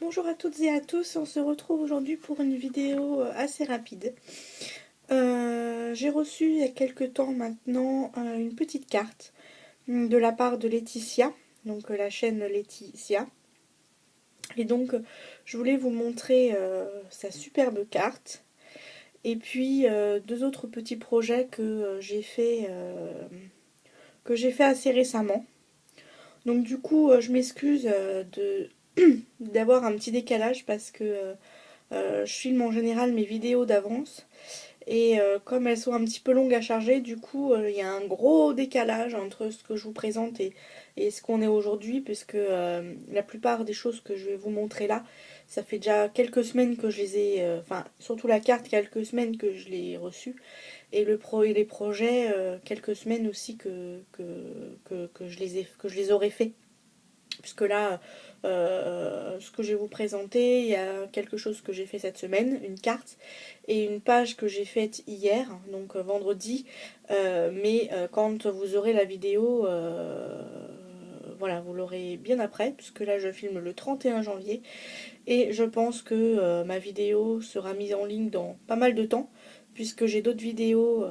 Bonjour à toutes et à tous, on se retrouve aujourd'hui pour une vidéo assez rapide. J'ai reçu il y a quelques temps maintenant une petite carte de la part de Laetitia, donc la chaîne Laetitia. Et donc je voulais vous montrer sa superbe carte. Et puis deux autres petits projets que j'ai fait assez récemment. Donc du coup je m'excuse d'avoir un petit décalage parce que je filme en général mes vidéos d'avance et comme elles sont un petit peu longues à charger, du coup il y a un gros décalage entre ce que je vous présente et ce qu'on est aujourd'hui, puisque la plupart des choses que je vais vous montrer là, ça fait déjà quelques semaines que je les ai, enfin surtout la carte, quelques semaines que je l'ai reçue, et les projets, quelques semaines aussi que je les aurais fait. Puisque là, ce que je vais vous présenter, il y a quelque chose que j'ai fait cette semaine, une carte, et une page que j'ai faite hier, donc vendredi. Mais quand vous aurez la vidéo, voilà, vous l'aurez bien après, puisque là je filme le 31 janvier. Et je pense que ma vidéo sera mise en ligne dans pas mal de temps, puisque j'ai d'autres vidéos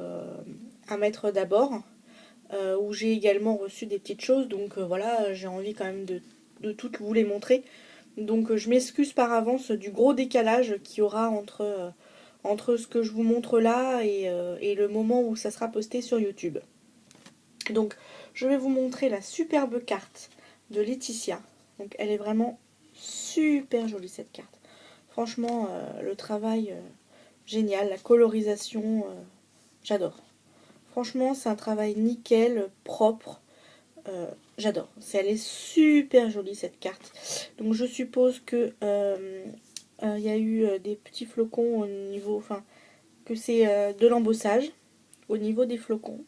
à mettre d'abord. Où j'ai également reçu des petites choses, donc voilà, j'ai envie quand même de toutes vous les montrer. Donc je m'excuse par avance du gros décalage qu'il y aura entre ce que je vous montre là et le moment où ça sera posté sur YouTube. Donc je vais vous montrer la superbe carte de Laetitia. Donc elle est vraiment super jolie cette carte. Franchement, le travail génial, la colorisation, j'adore. Franchement, c'est un travail nickel, propre. J'adore. Elle est super jolie cette carte. Donc je suppose que y a eu des petits flocons au niveau, enfin que c'est de l'embossage au niveau des flocons.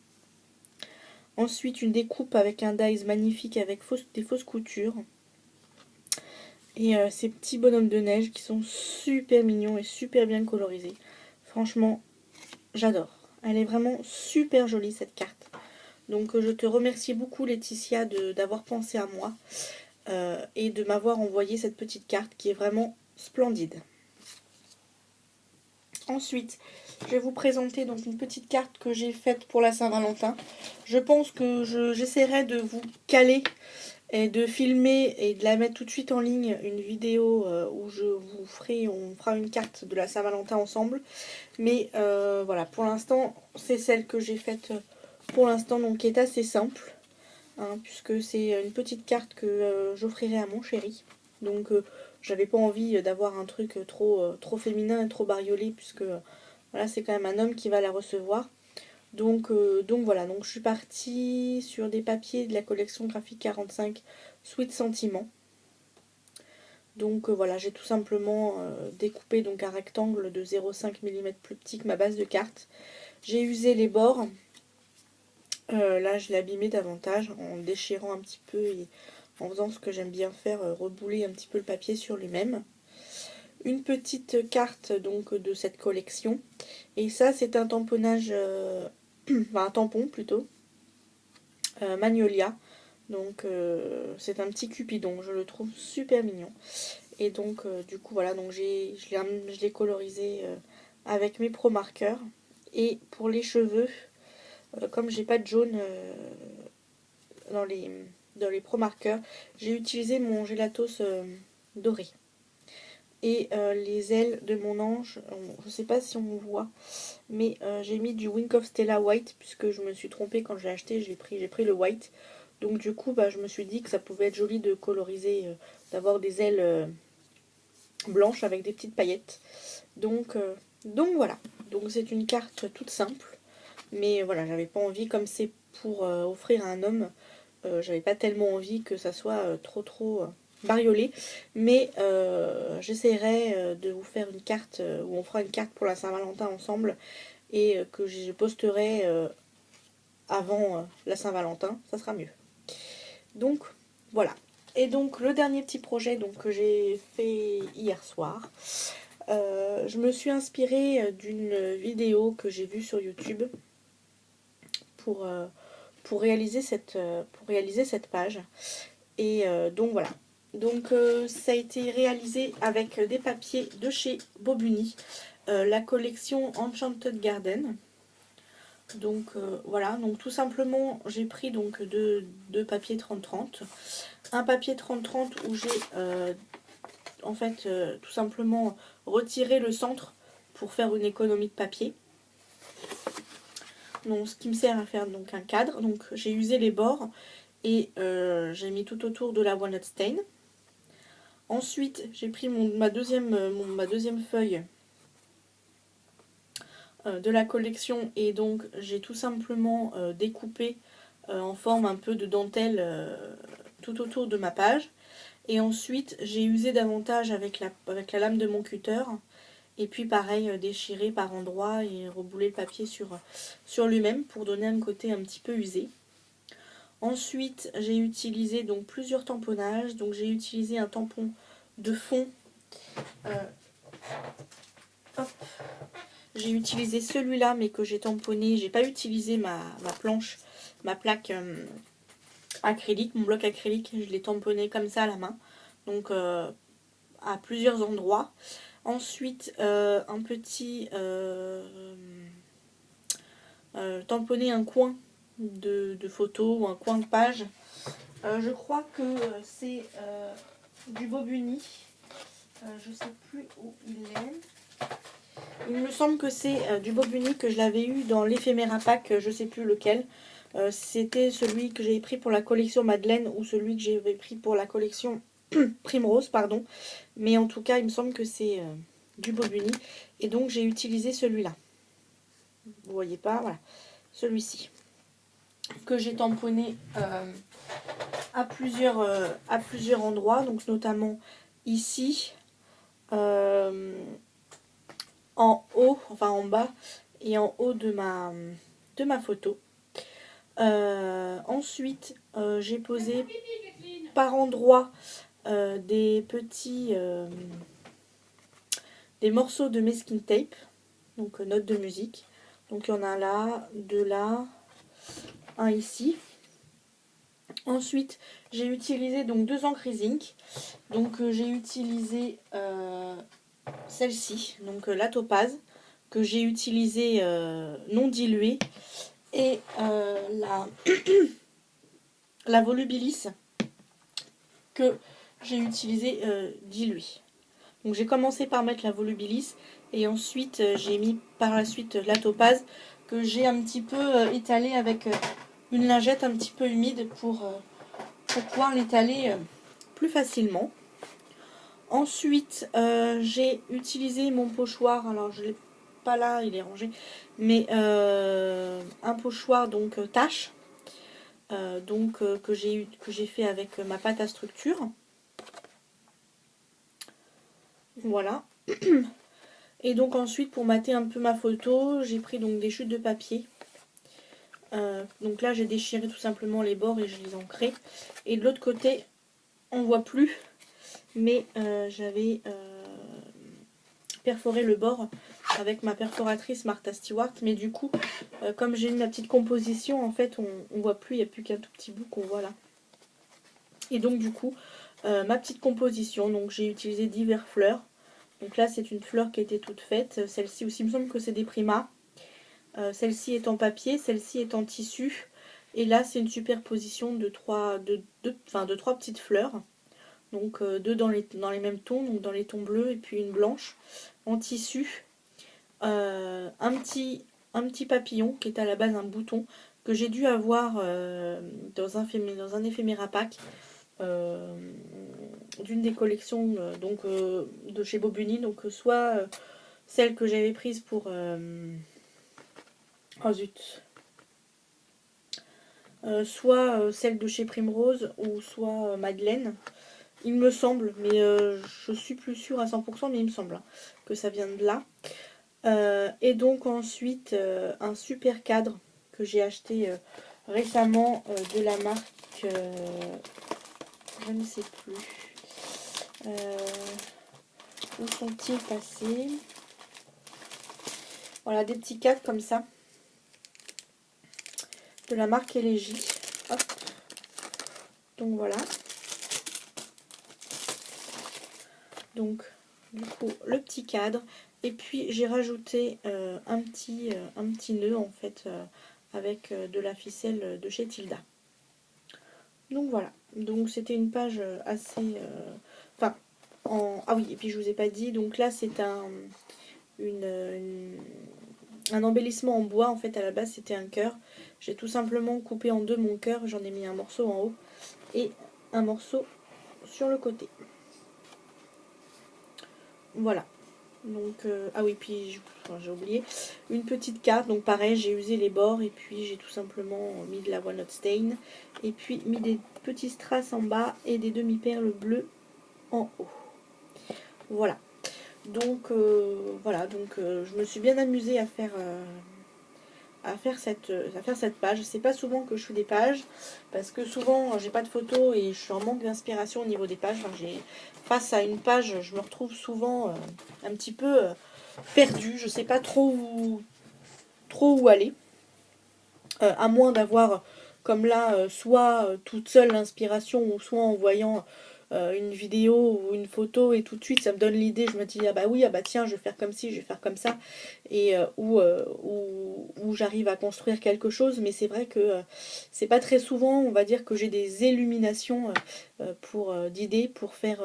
Ensuite une découpe avec un dies magnifique avec des fausses coutures. Et ces petits bonhommes de neige qui sont super mignons et super bien colorisés. Franchement, j'adore. Elle est vraiment super jolie cette carte. Donc je te remercie beaucoup Laetitia d'avoir pensé à moi et de m'avoir envoyé cette petite carte qui est vraiment splendide. Ensuite, je vais vous présenter donc une petite carte que j'ai faite pour la Saint-Valentin. Je pense que j'essaierai de vous caler et de filmer et de la mettre tout de suite en ligne, une vidéo où on fera une carte de la Saint-Valentin ensemble. Mais voilà, pour l'instant, c'est celle que j'ai faite pour l'instant, donc qui est assez simple. Hein, puisque c'est une petite carte que j'offrirai à mon chéri. Donc j'avais pas envie d'avoir un truc trop féminin et trop bariolé, puisque voilà, c'est quand même un homme qui va la recevoir. Donc voilà, donc je suis partie sur des papiers de la collection graphique 45 Sweet Sentiment. Donc voilà, j'ai tout simplement découpé donc un rectangle de 0,5 mm plus petit que ma base de carte. J'ai usé les bords. Là, je l'ai abîmé davantage en déchirant un petit peu et en faisant ce que j'aime bien faire, rebouler un petit peu le papier sur lui-même. Une petite carte donc de cette collection. Et ça, c'est un tamponnage, enfin un tampon plutôt, Magnolia. Donc c'est un petit cupidon, je le trouve super mignon. Et donc du coup voilà, donc je l'ai colorisé avec mes Pro Markers. Et pour les cheveux, comme j'ai pas de jaune dans les Pro Markers, j'ai utilisé mon Gelatos doré. Et les ailes de mon ange, je sais pas si on voit, mais j'ai mis du Wink of Stella White, puisque je me suis trompée quand j'ai acheté, j'ai pris le white. Donc du coup, je me suis dit que ça pouvait être joli de coloriser, d'avoir des ailes blanches avec des petites paillettes. Donc voilà, donc c'est une carte toute simple, mais voilà, j'avais pas envie, comme c'est pour offrir à un homme, j'avais pas tellement envie que ça soit trop bariolé, mais j'essaierai de vous faire une carte où on fera une carte pour la Saint-Valentin ensemble et que je posterai avant la Saint-Valentin, ça sera mieux. Donc voilà. Et donc le dernier petit projet donc, que j'ai fait hier soir, je me suis inspirée d'une vidéo que j'ai vue sur YouTube pour réaliser cette page. Et donc voilà. Donc ça a été réalisé avec des papiers de chez Bobuni, la collection Enchanted Garden. Donc voilà, donc tout simplement j'ai pris donc deux papiers 30-30. Un papier 30-30 où j'ai en fait tout simplement retiré le centre pour faire une économie de papier. Donc ce qui me sert à faire donc un cadre. Donc j'ai usé les bords et j'ai mis tout autour de la walnut stain. Ensuite j'ai pris ma deuxième feuille de la collection et donc j'ai tout simplement découpé en forme un peu de dentelle tout autour de ma page. Et ensuite j'ai usé davantage avec la lame de mon cutter. Et puis pareil, déchirer par endroits et rebouler le papier sur lui-même pour donner un côté un petit peu usé. Ensuite, j'ai utilisé donc plusieurs tamponnages. Donc j'ai utilisé un tampon de fond. J'ai utilisé celui-là, mais que j'ai tamponné. J'ai pas utilisé ma planche, ma plaque acrylique, mon bloc acrylique. Je l'ai tamponné comme ça à la main. Donc à plusieurs endroits. Ensuite, un petit tamponner un coin de photo ou un coin de page. Je crois que c'est du Bobuni. Je sais plus où il est. Il me semble que c'est du Bobuni que je l'avais eu dans l'éphéméra pack, je sais plus lequel. C'était celui que j'avais pris pour la collection Madeleine ou celui que j'avais pris pour la collection Primrose, pardon. Mais en tout cas, il me semble que c'est du Bobuni. Et donc, j'ai utilisé celui-là. Vous voyez pas, voilà. Celui-ci. Que j'ai tamponné à plusieurs endroits. Donc, notamment ici, en haut, enfin en bas et en haut de ma photo. Ensuite, j'ai posé par endroits des petits des morceaux de masking tape, donc notes de musique. Donc il y en a là, deux là, un ici. Ensuite, j'ai utilisé donc deux encres zinc. Donc j'ai utilisé celle-ci, donc la topaz, que j'ai utilisée non diluée, et la volubilis que j'ai utilisée diluée. Donc j'ai commencé par mettre la volubilis et ensuite j'ai mis par la suite la topaz que j'ai un petit peu étalée avec une lingette un petit peu humide pour pouvoir l'étaler plus facilement. Ensuite j'ai utilisé mon pochoir, alors je ne l'ai pas là, il est rangé, mais un pochoir donc tache que j'ai fait avec ma pâte à structure. Voilà. Et donc ensuite, pour mater un peu ma photo, j'ai pris donc des chutes de papier. Donc là, j'ai déchiré tout simplement les bords et je les ai ancrés. Et de l'autre côté, on voit plus, mais j'avais perforé le bord avec ma perforatrice Martha Stewart. Mais du coup, comme j'ai mis ma petite composition, en fait, on voit plus, il n'y a plus qu'un tout petit bout qu'on voit là. Et donc du coup, ma petite composition, donc j'ai utilisé diverses fleurs. Donc là, c'est une fleur qui était toute faite. Celle-ci aussi, il me semble que c'est des Prima. Celle-ci est en papier, celle-ci est en tissu. Et là, c'est une superposition de trois petites fleurs. Donc deux dans les mêmes tons, donc dans les tons bleus et puis une blanche en tissu. Un petit papillon qui est à la base un bouton que j'ai dû avoir dans un éphéméra pack. D'une des collections de chez Bobuni, donc soit celle que j'avais prise pour oh zut, soit celle de chez Primrose ou soit Madeleine, il me semble, mais je suis plus sûre à 100%, mais il me semble que ça vient de là. Et donc ensuite un super cadre que j'ai acheté récemment de la marque je ne sais plus. Où sont-ils passés? Voilà, des petits cadres comme ça. De la marque Elegy. Hop. Donc voilà. Donc du coup le petit cadre. Et puis j'ai rajouté un petit nœud en fait avec de la ficelle de chez Tilda. Donc voilà, donc c'était une page assez... Enfin, ah oui, et puis je vous ai pas dit, donc là c'est un embellissement en bois, en fait à la base c'était un cœur. J'ai tout simplement coupé en deux mon cœur, j'en ai mis un morceau en haut et un morceau sur le côté. Voilà. Donc, ah oui, puis j'ai oublié, une petite carte, donc pareil, j'ai usé les bords et puis j'ai tout simplement mis de la walnut stain et puis mis des petits strass en bas et des demi-perles bleues en haut. Voilà. Donc, je me suis bien amusée à faire cette page. C'est pas souvent que je fais des pages parce que souvent j'ai pas de photos et je suis en manque d'inspiration au niveau des pages. Enfin, face à une page, je me retrouve souvent un petit peu perdue. Je sais pas trop où aller. À moins d'avoir, comme là, soit toute seule l'inspiration ou soit en voyant une vidéo ou une photo et tout de suite ça me donne l'idée, je me dis ah bah oui, ah bah tiens, je vais faire comme ci, je vais faire comme ça, et où j'arrive à construire quelque chose. Mais c'est vrai que c'est pas très souvent, on va dire, que j'ai des illuminations d'idées pour faire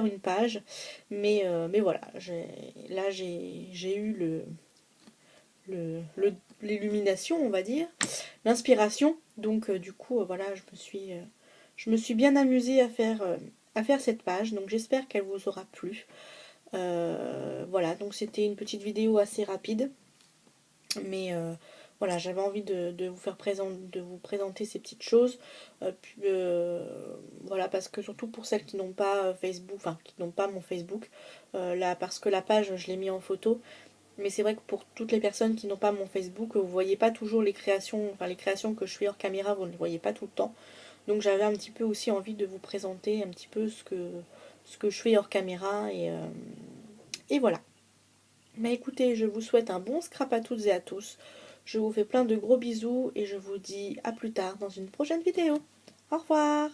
une page. Mais voilà, là j'ai eu l'illumination, on va dire, l'inspiration. Donc du coup, voilà, je me suis bien amusée à faire cette page. Donc j'espère qu'elle vous aura plu. Voilà, donc c'était une petite vidéo assez rapide. Mais voilà, j'avais envie de vous présenter ces petites choses. Voilà, parce que surtout pour celles qui n'ont pas Facebook, enfin qui n'ont pas mon Facebook, là, parce que la page, je l'ai mis en photo. Mais c'est vrai que pour toutes les personnes qui n'ont pas mon Facebook, vous voyez pas toujours les créations, enfin les créations que je fais hors caméra, vous ne les voyez pas tout le temps. Donc j'avais un petit peu aussi envie de vous présenter un petit peu ce que je fais hors caméra et voilà. Mais écoutez, je vous souhaite un bon scrap à toutes et à tous. Je vous fais plein de gros bisous et je vous dis à plus tard dans une prochaine vidéo. Au revoir!